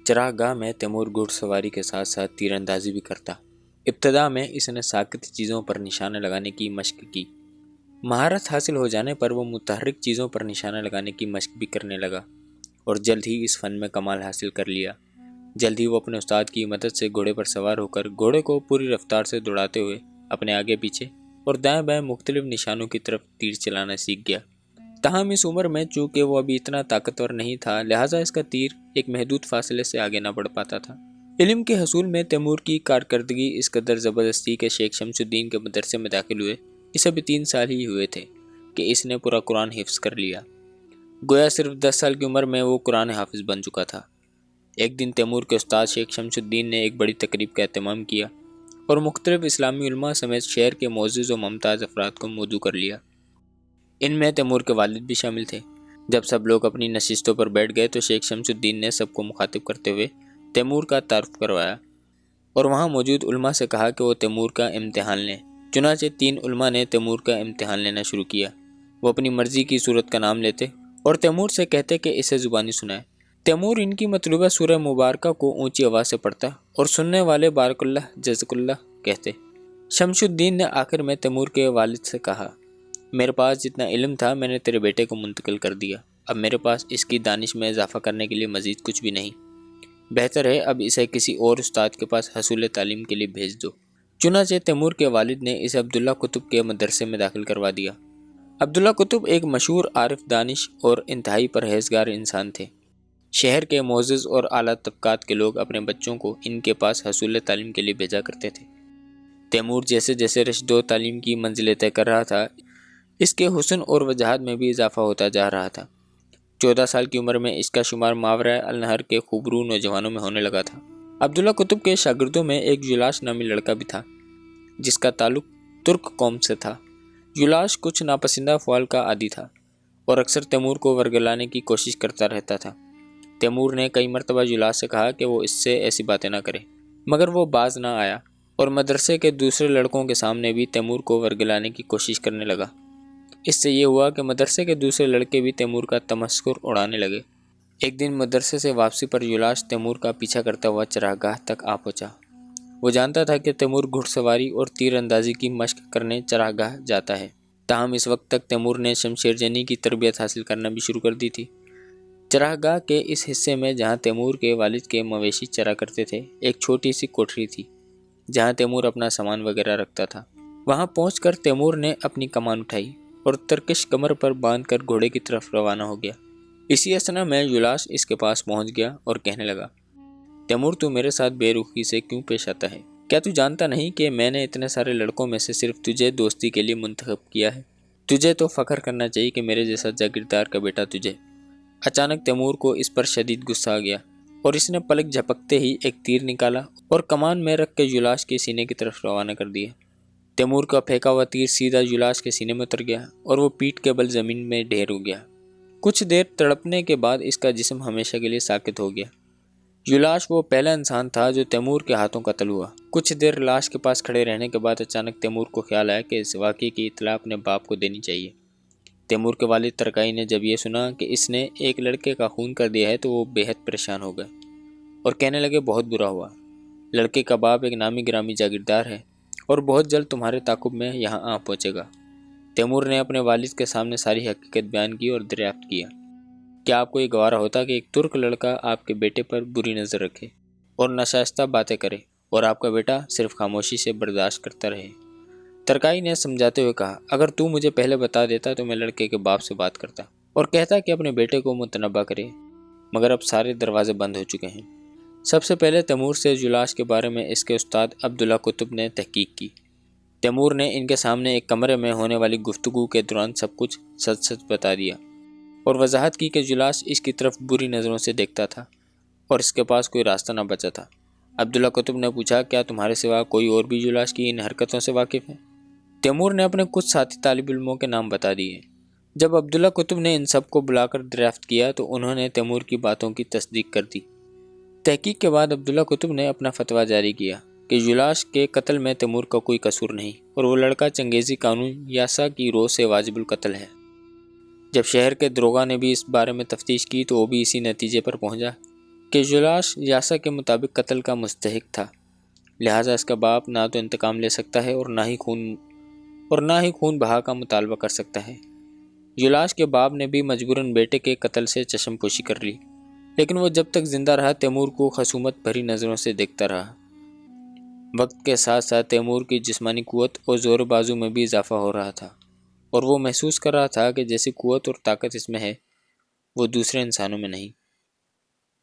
چراغ گاہ میں تیمور گھڑ سواری کے ساتھ ساتھ تیر اندازی بھی کرتا۔ ابتدا میں اس نے ساکت چیزوں پر نشانہ لگانے کی مشق کی۔ مہارت حاصل ہو جانے پر وہ متحرک چیزوں پر نشانہ لگانے کی مشق بھی کرنے لگا اور جلد ہی اس فن میں کمال حاصل کر لیا۔ جلد ہی وہ اپنے استاد کی مدد سے گھوڑے پر سوار ہو کر گھوڑے کو پوری رفتار سے دوڑاتے ہوئے اپنے آگے پیچھے اور دائیں بائیں مختلف نشانوں کی طرف تیر چلانا سیکھ گیا۔ تاہم اس عمر میں چونکہ وہ ابھی اتنا طاقتور نہیں تھا، لہٰذا اس کا تیر ایک محدود فاصلے سے آگے نہ بڑھ پاتا تھا۔ علم کے حصول میں تیمور کی کارکردگی اس قدر زبردست تھی کہ شیخ شمس الدین کے مدرسے میں داخل ہوئے اسے ابھی 3 سال ہی ہوئے تھے کہ اس نے پورا قرآن حفظ کر لیا۔ گویا صرف 10 سال کی عمر میں وہ قرآن حافظ بن چکا تھا۔ ایک دن تیمور کے استاد شیخ شمس الدین نے ایک بڑی تقریب کا اہتمام کیا اور مختلف اسلامی علماء سمیت شہر کے معزز و ممتاز افراد کو مدعو کر لیا۔ ان میں تیمور کے والد بھی شامل تھے۔ جب سب لوگ اپنی نشستوں پر بیٹھ گئے تو شیخ شمس الدین نے سب کو مخاطب کرتے ہوئے تیمور کا تعارف کروایا اور وہاں موجود علماء سے کہا کہ وہ تیمور کا امتحان لیں۔ چنانچہ 3 علماء نے تیمور کا امتحان لینا شروع کیا۔ وہ اپنی مرضی کی سورت کا نام لیتے اور تیمور سے کہتے کہ اسے زبانی سنائے۔ تیمور ان کی مطلوبہ سورہ مبارکہ کو اونچی آواز سے پڑھتا اور سننے والے بارک اللہ جزاک اللہ کہتے۔ شمس الدین نے آخر میں تیمور کے والد سے کہا، میرے پاس جتنا علم تھا میں نے تیرے بیٹے کو منتقل کر دیا، اب میرے پاس اس کی دانش میں اضافہ کرنے کے لیے مزید کچھ بھی نہیں، بہتر ہے اب اسے کسی اور استاد کے پاس حصول تعلیم کے لیے بھیج دو۔ چنانچہ تیمور کے والد نے اسے عبداللہ قطب کے مدرسے میں داخل کروا دیا۔ عبداللہ قطب ایک مشہور عارف دانش اور انتہائی پرہیزگار انسان تھے۔ شہر کے معزز اور اعلیٰ طبقات کے لوگ اپنے بچوں کو ان کے پاس حصول تعلیم کے لیے بھیجا کرتے تھے۔ تیمور جیسے جیسے رشد و تعلیم کی منزلیں طے کر رہا تھا، اس کے حسن اور وجاہت میں بھی اضافہ ہوتا جا رہا تھا۔ 14 سال کی عمر میں اس کا شمار ماورائے النہر کے خوبرو نوجوانوں میں ہونے لگا تھا۔ عبداللہ قطب کے شاگردوں میں ایک یولاش نامی لڑکا بھی تھا جس کا تعلق ترک قوم سے تھا۔ یولاش کچھ ناپسندہ فعل کا عادی تھا اور اکثر تیمور کو ورگلانے کی کوشش کرتا رہتا تھا۔ تیمور نے کئی مرتبہ یولاش سے کہا کہ وہ اس سے ایسی باتیں نہ کرے، مگر وہ باز نہ آیا اور مدرسے کے دوسرے لڑکوں کے سامنے بھی تیمور کو ورگلانے کی کوشش کرنے لگا۔ اس سے یہ ہوا کہ مدرسے کے دوسرے لڑکے بھی تیمور کا تمسخر اڑانے لگے۔ ایک دن مدرسے سے واپسی پر یولاش تیمور کا پیچھا کرتا ہوا چراغ گاہ تک آ پہنچا۔ وہ جانتا تھا کہ تیمور گھڑ سواری اور تیر اندازی کی مشق کرنے چراغ گاہ جاتا ہے، تاہم اس وقت تک تیمور نے شمشیر جنی کی تربیت حاصل کرنا بھی شروع کر دی تھی۔ چراغ گاہ کے اس حصے میں جہاں تیمور کے والد کے مویشی چرا کرتے تھے، ایک چھوٹی سی کوٹری تھی جہاں تیمور اپنا سامان وغیرہ رکھتا تھا۔ وہاں پہنچ کر تیمور نے اپنی کمان اٹھائی اور ترکش کمر پر باندھ کر گھوڑے کی طرف روانہ ہو گیا۔ اسی اثنا میں یولاش اس کے پاس پہنچ گیا اور کہنے لگا، تیمور تو میرے ساتھ بے رخی سے کیوں پیش آتا ہے؟ کیا تو جانتا نہیں کہ میں نے اتنے سارے لڑکوں میں سے صرف تجھے دوستی کے لیے منتخب کیا ہے؟ تجھے تو فخر کرنا چاہیے کہ میرے جیسا جاگیردار کا بیٹا تجھے۔ اچانک تیمور کو اس پر شدید غصہ آ گیا اور اس نے پلک جھپکتے ہی ایک تیر نکالا اور کمان میں رکھ کے یولاش کے سینے کی طرف روانہ کر دیا۔ تیمور کا پھینکا ہوا تیر سیدھا یولاش کے سینے میں اتر گیا اور وہ پیٹھ کے بل زمین میں ڈھیر ہو گیا۔ کچھ دیر تڑپنے کے بعد اس کا جسم ہمیشہ کے لیے ساکت ہو گیا۔ یولاش وہ پہلا انسان تھا جو تیمور کے ہاتھوں قتل ہوا۔ کچھ دیر لاش کے پاس کھڑے رہنے کے بعد اچانک تیمور کو خیال آیا کہ اس واقعے کی اطلاع اپنے باپ کو دینی چاہیے۔ تیمور کے والد ترکائی نے جب یہ سنا کہ اس نے ایک لڑکے کا خون کر دیا ہے تو وہ بے حد پریشان ہو گئے اور کہنے لگے، بہت برا ہوا، لڑکے کا باپ ایک نامی گرامی جاگیردار ہے اور بہت جلد تمہارے تعاقب میں یہاں آ پہنچے گا۔ تیمور نے اپنے والد کے سامنے ساری حقیقت بیان کی اور دریافت کیا، کیا آپ کو یہ گوارا ہوتا کہ ایک ترک لڑکا آپ کے بیٹے پر بری نظر رکھے اور ناشائستہ باتیں کرے اور آپ کا بیٹا صرف خاموشی سے برداشت کرتا رہے؟ ترکائی نے سمجھاتے ہوئے کہا، اگر تو مجھے پہلے بتا دیتا تو میں لڑکے کے باپ سے بات کرتا اور کہتا کہ اپنے بیٹے کو متنبہ کرے، مگر اب سارے دروازے بند ہو چکے ہیں۔ سب سے پہلے تیمور سے یولاش کے بارے میں اس کے استاد عبداللہ قطب نے تحقیق کی۔ تیمور نے ان کے سامنے ایک کمرے میں ہونے والی گفتگو کے دوران سب کچھ سچ سچ بتا دیا اور وضاحت کی کہ یولاش اس کی طرف بری نظروں سے دیکھتا تھا اور اس کے پاس کوئی راستہ نہ بچا تھا۔ عبداللہ قطب نے پوچھا، کیا تمہارے سوا کوئی اور بھی یولاش کی ان حرکتوں سے واقف ہے؟ تیمور نے اپنے کچھ ساتھی طالب علموں کے نام بتا دیے۔ جب عبداللہ قطب نے ان سب کو بلا کر دریافت کیا تو انہوں نے تیمور کی باتوں کی تصدیق کر دی۔ تحقیق کے بعد عبداللہ قطب نے اپنا فتویٰ جاری کیا کہ یولاش کے قتل میں تیمور کا کوئی قصور نہیں اور وہ لڑکا چنگیزی قانون یاسا کی رو سے واجب القتل ہے۔ جب شہر کے دروغہ نے بھی اس بارے میں تفتیش کی تو وہ بھی اسی نتیجے پر پہنچا کہ جلاش یاسا کے مطابق قتل کا مستحق تھا، لہٰذا اس کا باپ نہ تو انتقام لے سکتا ہے اور نہ ہی خون بہا کا مطالبہ کر سکتا ہے۔ جلاش کے باپ نے بھی مجبوراً بیٹے کے قتل سے چشم پوشی کر لی، لیکن وہ جب تک زندہ رہا تیمور کو خصومت بھری نظروں سے دیکھتا رہا۔ وقت کے ساتھ ساتھ تیمور کی جسمانی قوت اور زور بازو میں بھی اضافہ ہو رہا تھا، اور وہ محسوس کر رہا تھا کہ جیسی قوت اور طاقت اس میں ہے وہ دوسرے انسانوں میں نہیں۔